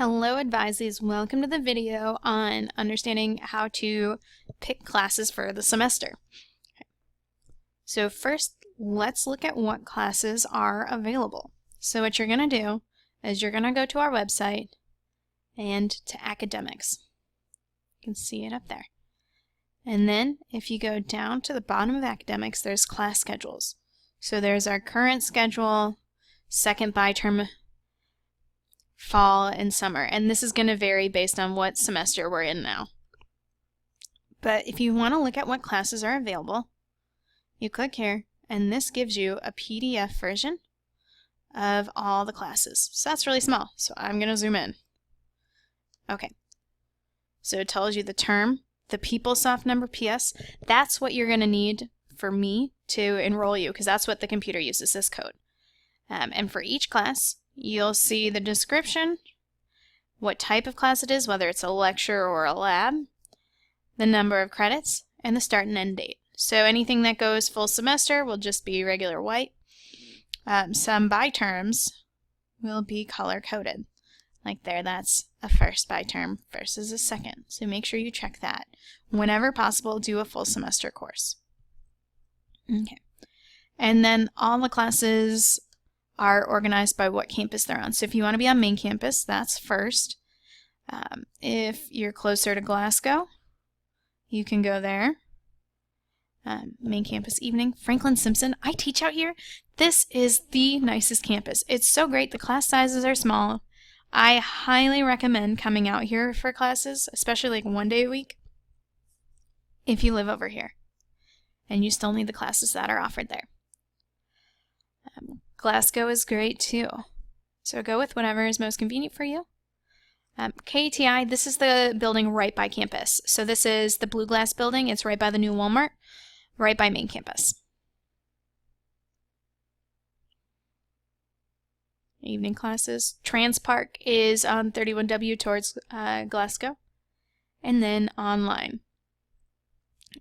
Hello advisees, welcome to the video on understanding how to pick classes for the semester. So first, let's look at what classes are available. So what you're going to do is you're going to go to our website and to academics. You can see it up there. And then if you go down to the bottom of academics, there's class schedules. So there's our current schedule, second bi-term, fall, and summer. And this is going to vary based on what semester we're in now. But if you want to look at what classes are available, you click here, and this gives you a PDF version of all the classes. So that's really small, so I'm going to zoom in. Okay. So it tells you the term, the PeopleSoft number, PS. That's what you're going to need for me to enroll you, because that's what the computer uses, this code. And for each class, you'll see the description, what type of class it is, whether it's a lecture or a lab, the number of credits, and the start and end date. So anything that goes full semester will just be regular white. Some bi-terms will be color-coded. Like there, that's a first bi-term versus a second. So make sure you check that. Whenever possible, do a full semester course. Okay. And then all the classes are organized by what campus they're on. So if you want to be on main campus, that's first. If you're closer to Glasgow, you can go there. Main campus evening. Franklin Simpson. I teach out here. This is the nicest campus. It's so great. The class sizes are small. I highly recommend coming out here for classes, especially like 1 day a week, if you live over here and you still need the classes that are offered there. Glasgow is great too. So go with whatever is most convenient for you. KTI, this is the building right by campus. So this is the Blue Glass building. It's right by the new Walmart, right by main campus. Evening classes. Transpark is on 31W towards Glasgow. And then online.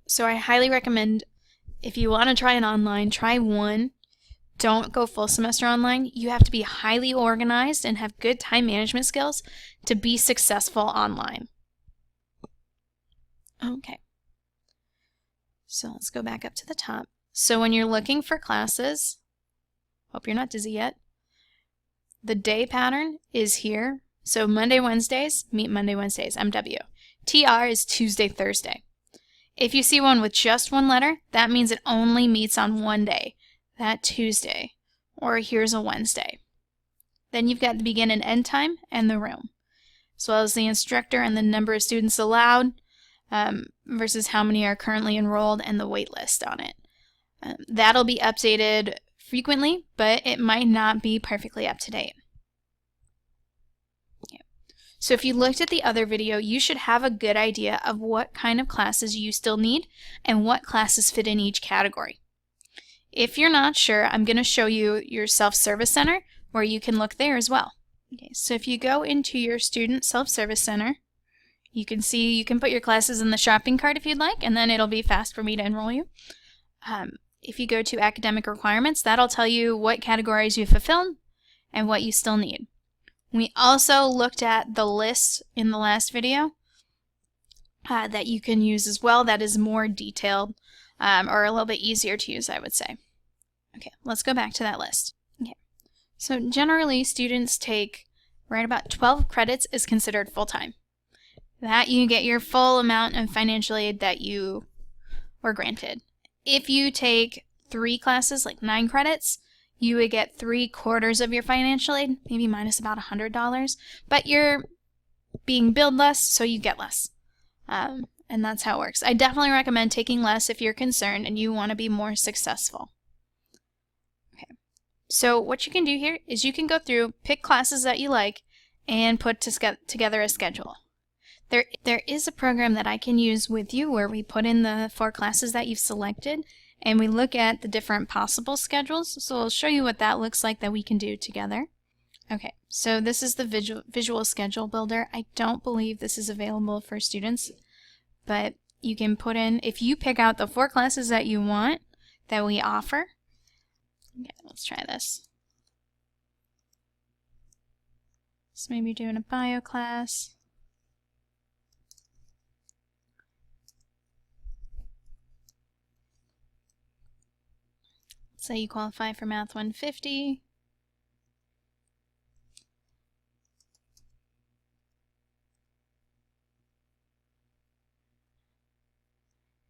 So I highly recommend, if you want to try an online, try one. Don't go full semester online. You have to be highly organized and have good time management skills to be successful online. Okay. So let's go back up to the top. So when you're looking for classes, hope you're not dizzy yet, the day pattern is here. So Monday, Wednesdays, meet Monday, Wednesdays, MW. TR is Tuesday, Thursday. If you see one with just one letter, that means it only meets on one day. That Tuesday, or here's a Wednesday. Then you've got the begin and end time and the room, as well as the instructor and the number of students allowed versus how many are currently enrolled and the wait list on it. That'll be updated frequently, but it might not be perfectly up to date. So if you looked at the other video, you should have a good idea of what kind of classes you still need and what classes fit in each category. If you're not sure, I'm going to show you your self-service center where you can look there as well. Okay, so if you go into your student self-service center, you can see you can put your classes in the shopping cart if you'd like, and then it'll be fast for me to enroll you. If you go to academic requirements, that'll tell you what categories you fulfilled and what you still need. We also looked at the list in the last video that you can use as well. That is more detailed or a little bit easier to use, I would say. Okay, let's go back to that list. Okay, so generally students take right about 12 credits is considered full-time. That you get your full amount of financial aid that you were granted. If you take 3 classes, like 9 credits, you would get 3/4 of your financial aid, maybe minus about $100, but you're being billed less, so you get less. And that's how it works. I definitely recommend taking less if you're concerned and you want to be more successful. Okay. So what you can do here is you can go through, pick classes that you like, and put together a schedule. There is a program that I can use with you where we put in the 4 classes that you've selected and we look at the different possible schedules. So I'll show you what that looks like that we can do together. Okay, so this is the visual schedule builder. I don't believe this is available for students, but you can put in, if you pick out the 4 classes that you want that we offer. Okay, let's try this. So maybe doing a bio class. Say you qualify for Math 150.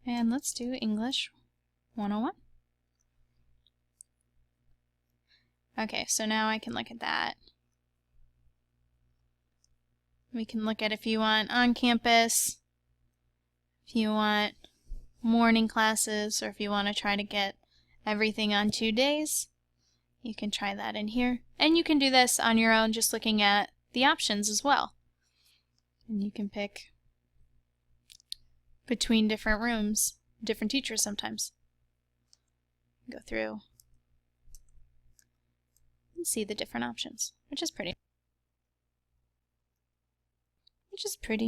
And let's do English 101. Okay, so now I can look at that. We can look at if you want on campus, if you want morning classes, or if you want to try to get everything on 2 days. You can try that in here. And you can do this on your own just looking at the options as well. And you can pick between different rooms, different teachers sometimes. Go through and see the different options, which is pretty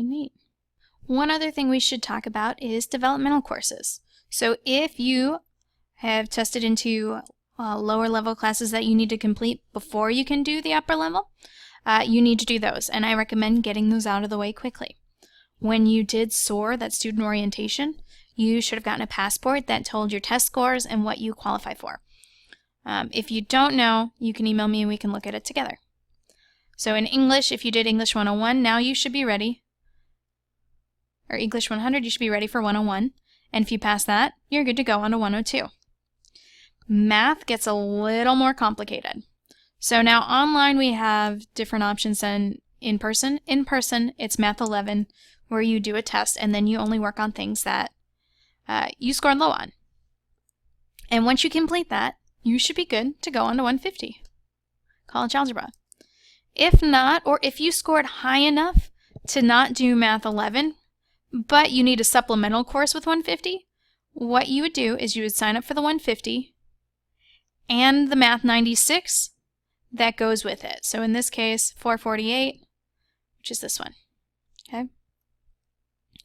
neat. One other thing we should talk about is developmental courses. So if you have tested into lower level classes that you need to complete before you can do the upper level, you need to do those, and I recommend getting those out of the way quickly. When you did SOAR, that student orientation, you should have gotten a passport that told your test scores and what you qualify for. If you don't know, you can email me and we can look at it together. So in English, if you did English 101, now you should be ready, or English 100, you should be ready for 101, and if you pass that, you're good to go on to 102. Math gets a little more complicated. So now online we have different options than in person. In person, it's Math 11, where you do a test and then you only work on things that you scored low on. And once you complete that, you should be good to go on to 150, college algebra. If not, or if you scored high enough to not do Math 11, but you need a supplemental course with 150, what you would do is you would sign up for the 150 and the Math 96 that goes with it. So in this case, 448, which is this one. Okay?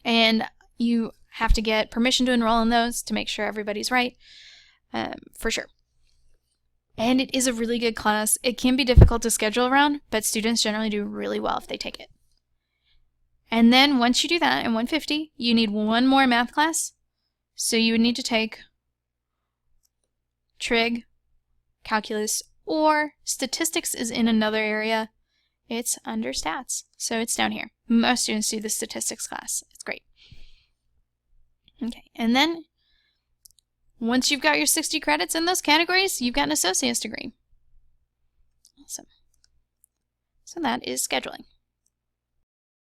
And you have to get permission to enroll in those to make sure everybody's right, for sure. And it is a really good class. It can be difficult to schedule around, but students generally do really well if they take it. And then once you do that in 150, you need one more math class. So you would need to take trig, calculus, or statistics is in another area. It's under stats. So it's down here. Most students do the statistics class. It's great. Okay, and then once you've got your 60 credits in those categories, you've got an associate's degree. Awesome. So that is scheduling.